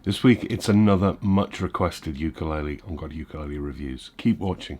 This week it's another much requested ukulele on GotAUkulele Reviews. Keep watching.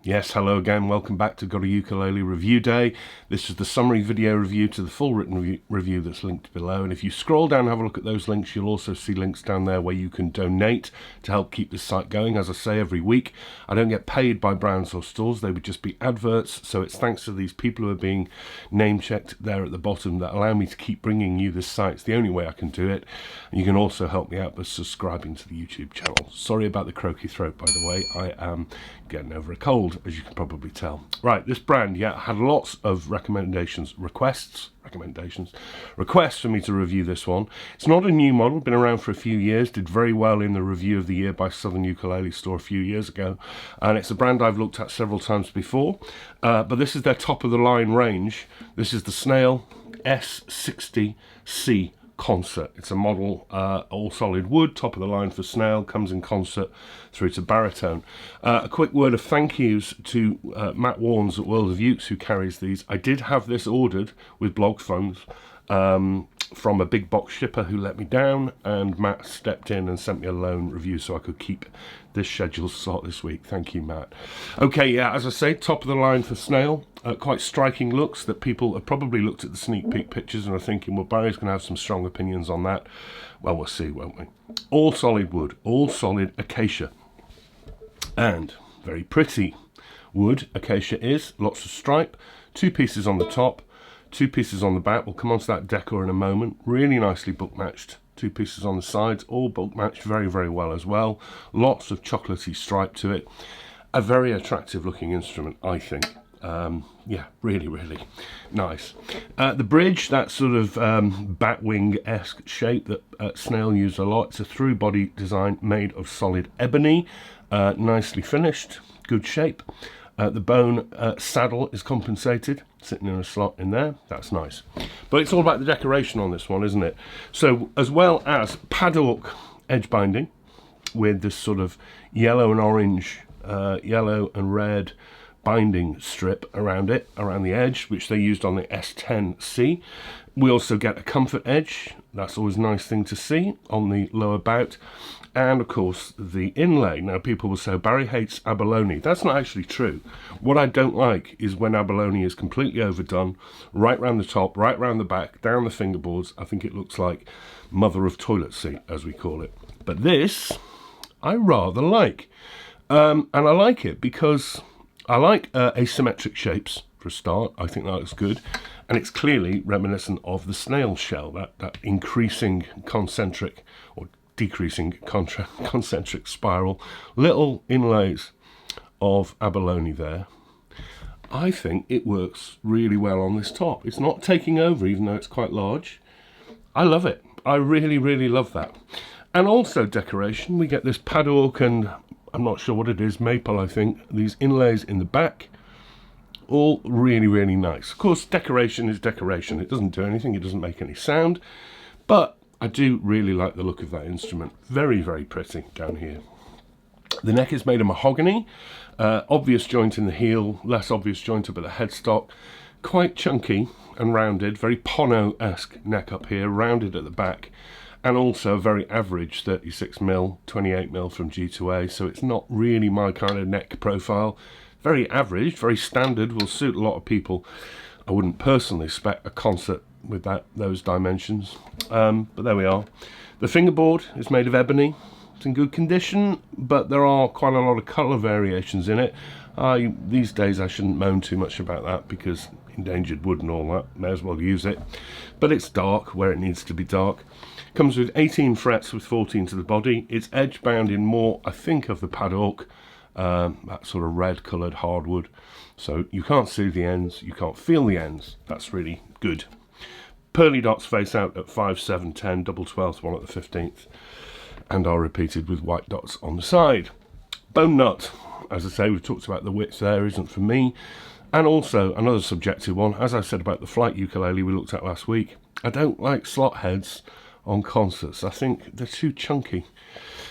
Yes, hello again, welcome back to GotAUkulele Review Day. This is the summary video review to the full written review that's linked below, and if you scroll down and have a look at those links, you'll also see links down there where you can donate to help keep this site going. As I say every week, I don't get paid by brands or stores, they would just be adverts, so it's thanks to these people who are being name-checked there at the bottom that allow me to keep bringing you this site. It's the only way I can do it, and you can also help me out by subscribing to the YouTube channel. Sorry about the croaky throat, by the way, I am getting over a cold, as you can probably tell. Right, this brand, had lots of requests for me to review this one. It's not a new model, been around for a few years, did very well in the review of the year by Southern Ukulele Store a few years ago, and it's a brand I've looked at several times before, but this is their top of the line range. This is the Snail S60C Concert. It's a model, all solid wood, top of the line for Snail, comes in concert through to baritone. A quick word of thank yous to Matt Warnes at World of Ukes, who carries these. I did have this ordered with blog funds from a big box shipper who let me down, and Matt stepped in and sent me a loan review so I could keep this schedule slot this week. Thank you, Matt. Okay, as I say, top of the line for Snail. Quite striking looks that people have probably looked at the sneak peek pictures and are thinking, well, Barry's going to have some strong opinions on that. Well, we'll see, won't we? All solid wood, all solid acacia, and very pretty wood acacia is. Lots of stripe, two pieces on the top, two pieces on the back. We'll come on to that decor in a moment. Really nicely book matched. Two pieces on the sides, all book matched very, very well as well. Lots of chocolatey stripe to it. A very attractive looking instrument, I think. Really, really nice. The bridge, that sort of batwing-esque shape that Snail use a lot. It's a through body design made of solid ebony, nicely finished, good shape. The bone saddle is compensated, sitting in a slot in there. That's nice. But it's all about the decoration on this one, isn't it? So, as well as padlock edge binding with this sort of yellow and orange, yellow and red binding strip around it, around the edge, which they used on the S60C. We also get a comfort edge. That's always a nice thing to see on the lower bout. And of course the inlay. Now people will say Barry hates abalone. That's not actually true. What I don't like is when abalone is completely overdone, right round the top, right round the back, down the fingerboards. I think it looks like mother of toilet seat, as we call it. But this I rather like, and I like it because I like asymmetric shapes for a start. I think that looks good, and it's clearly reminiscent of the snail shell, that increasing concentric or decreasing concentric spiral, little inlays of abalone there. I think it works really well on this top. It's not taking over, even though it's quite large. I love it. I really, really love that. And also decoration, we get this padlock and I'm not sure what it is, maple I think, these inlays in the back, all really, really nice. Of course, decoration is decoration. It doesn't do anything, it doesn't make any sound, but I do really like the look of that instrument. Very, very pretty down here. The neck is made of mahogany, obvious joint in the heel, less obvious joint up at the headstock, quite chunky and rounded, very Pono-esque neck up here, rounded at the back, and also very average 36mm, 28mm from G to A, so it's not really my kind of neck profile. Very average, very standard, will suit a lot of people. I wouldn't personally spec a concert with those dimensions, but there we are. The fingerboard is made of ebony. It's in good condition, but there are quite a lot of colour variations in it. These days I shouldn't moan too much about that because endangered wood and all that, may as well use it. But it's dark where it needs to be dark. Comes with 18 frets with 14 to the body. It's edge bound in more, I think, of the padlock, that sort of red coloured hardwood. So you can't see the ends, you can't feel the ends. That's really good. Pearly dots face out at 5, 7, 10, double 12th one at the 15th, and are repeated with white dots on the side. Bone nut, as I say, we've talked about the width there, isn't for me. And also another subjective one, as I said about the flight ukulele we looked at last week, I don't like slot heads on concerts. I think they're too chunky.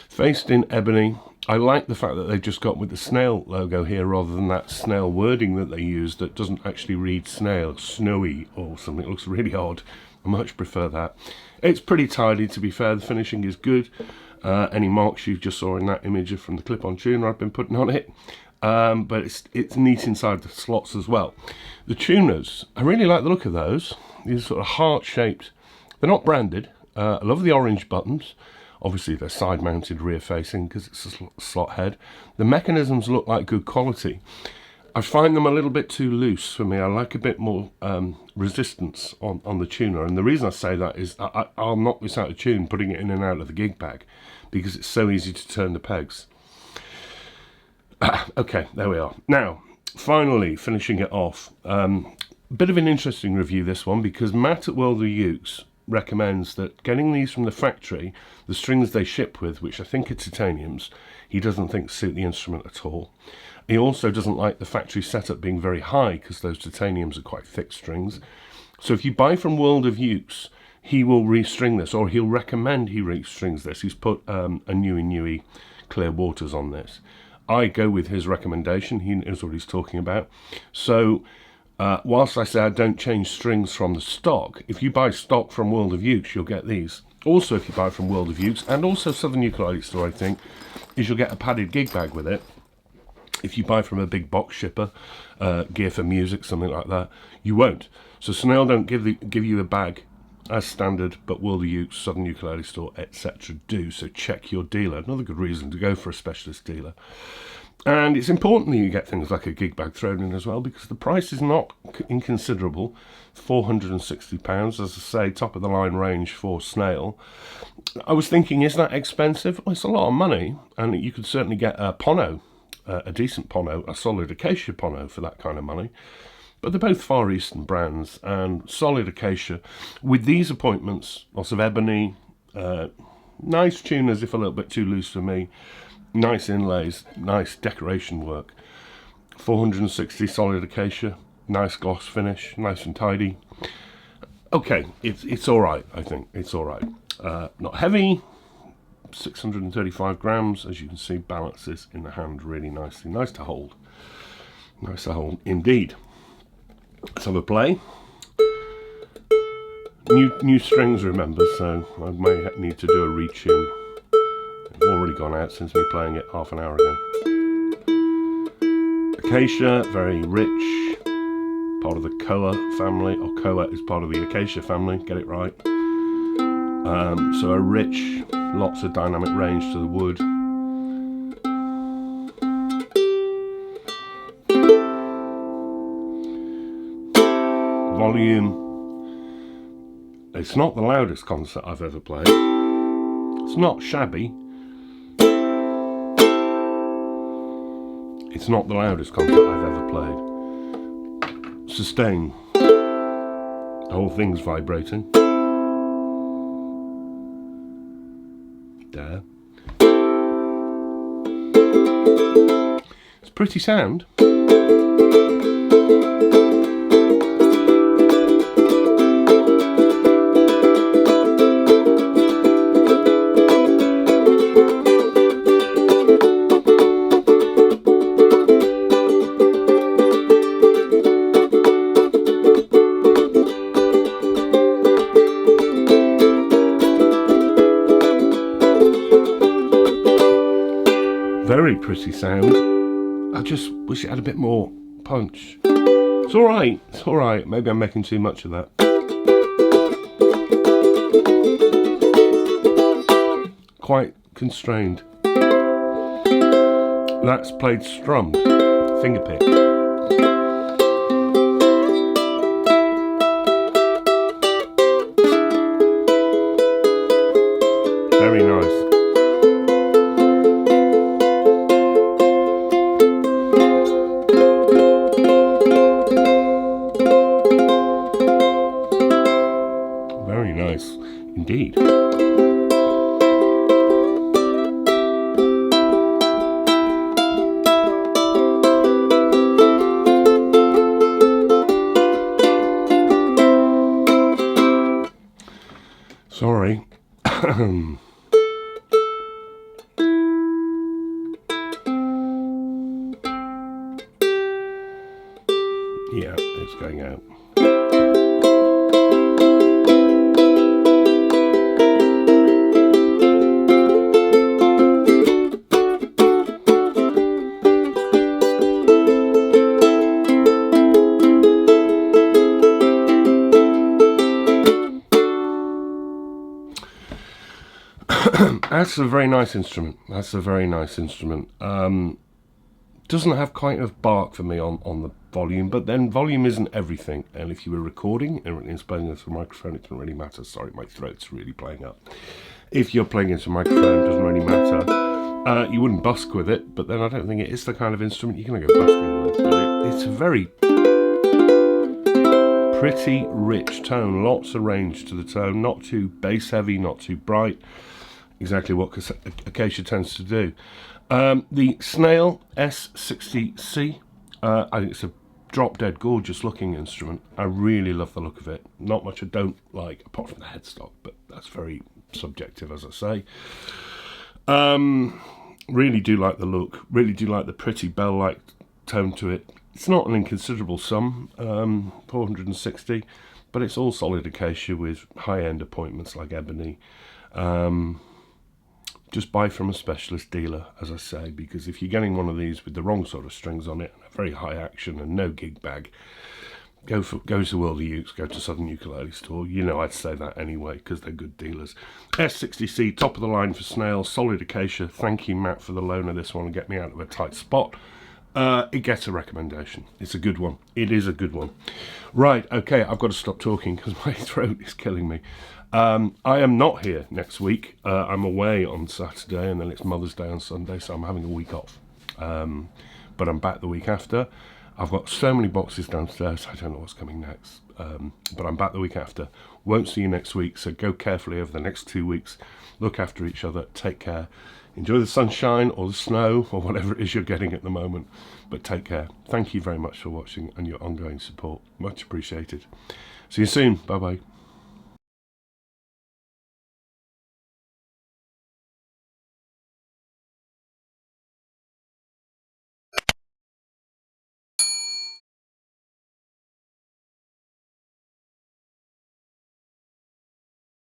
Faced in ebony, I like the fact that they've just got with the Snail logo here rather than that Snail wording that they use that doesn't actually read Snail, Snowy or something. It looks really odd. I much prefer that. It's pretty tidy, to be fair. The finishing is good. Any marks you just saw in that image are from the clip-on tuner I've been putting on it. But it's neat inside the slots as well. The tuners, I really like the look of those. These are sort of heart-shaped. They're not branded. I love the orange buttons. Obviously, they're side-mounted, rear-facing, because it's a slot head. The mechanisms look like good quality. I find them a little bit too loose for me. I like a bit more resistance on the tuner. And the reason I say that is I'll knock this out of tune, putting it in and out of the gig bag, because it's so easy to turn the pegs. Okay, there we are. Now, finally, finishing it off. Bit of an interesting review, this one, because Matt at World of Ukes recommends that getting these from the factory, the strings they ship with, which I think are titaniums, he doesn't think suit the instrument at all. He also doesn't like the factory setup being very high because those titaniums are quite thick strings. So if you buy from World of Ukes, he will restring this, or he'll recommend he restrings this. He's put a Nui Clear Waters on this. I go with his recommendation. He knows what he's talking about. So whilst I say I don't change strings from the stock, if you buy stock from World of Ukes, you'll get these. Also, if you buy from World of Ukes, and also Southern Ukulele Store, I think, is you'll get a padded gig bag with it. If you buy from a big box shipper, Gear for Music, something like that, you won't. So Snail don't give you a bag as standard, but World of Ukes, Southern Ukulele Store, etc. do. So check your dealer. Another good reason to go for a specialist dealer. And it's important that you get things like a gig bag thrown in as well, because the price is not inconsiderable. £460, as I say, top of the line range for Snail. I was thinking, is that expensive? Well, it's a lot of money, and you could certainly get a Pono, a decent Pono, a solid Acacia Pono for that kind of money. But they're both Far Eastern brands, and solid Acacia. With these appointments, lots of ebony, nice tuners if a little bit too loose for me, nice inlays, nice decoration work. 460 solid Acacia, nice gloss finish, nice and tidy. Okay, it's all right, I think. It's all right. Not heavy, 635 grams, as you can see, balances in the hand really nicely. Nice to hold. Nice to hold indeed. Let's have a play. New strings, remember, so I may need to do a retune. They've already gone out since me playing it half an hour ago. Acacia, very rich, part of the Koa family, or Koa is part of the Acacia family, get it right. So a rich, lots of dynamic range to the wood. Volume. It's not the loudest concert I've ever played. It's not shabby. It's not the loudest concert I've ever played. Sustain. The whole thing's vibrating. There. It's pretty sound. Very pretty sound. I just wish it had a bit more punch. It's alright, it's alright. Maybe I'm making too much of that. Quite constrained. That's played strummed, fingerpick. Very nice. Very nice indeed. Sorry. Yeah, it's going out. That's a very nice instrument. That's a very nice instrument. Doesn't have quite enough bark for me on the volume, but then volume isn't everything. And if you were recording and playing into a microphone, it doesn't really matter. Sorry, my throat's really playing up. If you're playing into a microphone, it doesn't really matter. You wouldn't busk with it, but then I don't think it is the kind of instrument you're going to go busking with. But it's a very pretty rich tone, lots of range to the tone, not too bass heavy, not too bright. Exactly what Acacia tends to do. The Snail S60C, I think it's a drop-dead gorgeous looking instrument. I really love the look of it. Not much I don't like, apart from the headstock, but that's very subjective, as I say. Really do like the look, really do like the pretty bell-like tone to it. It's not an inconsiderable sum, 460, but it's all solid acacia with high-end appointments like ebony. Just buy from a specialist dealer, as I say, because if you're getting one of these with the wrong sort of strings on it, and a very high action and no gig bag, go to World of Ukes, go to Southern Ukulele Store. You know I'd say that anyway, because they're good dealers. S60C, top of the line for Snail, solid acacia. Thank you, Matt, for the loan of this one and get me out of a tight spot. It gets a recommendation. It's a good one. It is a good one. Right, okay, I've got to stop talking because my throat is killing me. I am not here next week. I'm away on Saturday and then it's Mother's Day on Sunday, so I'm having a week off. But I'm back the week after. I've got so many boxes downstairs, I don't know what's coming next. But I'm back the week after. Won't see you next week, so go carefully over the next 2 weeks. Look after each other, take care. Enjoy the sunshine or the snow or whatever it is you're getting at the moment. But take care. Thank you very much for watching and your ongoing support. Much appreciated. See you soon. Bye-bye.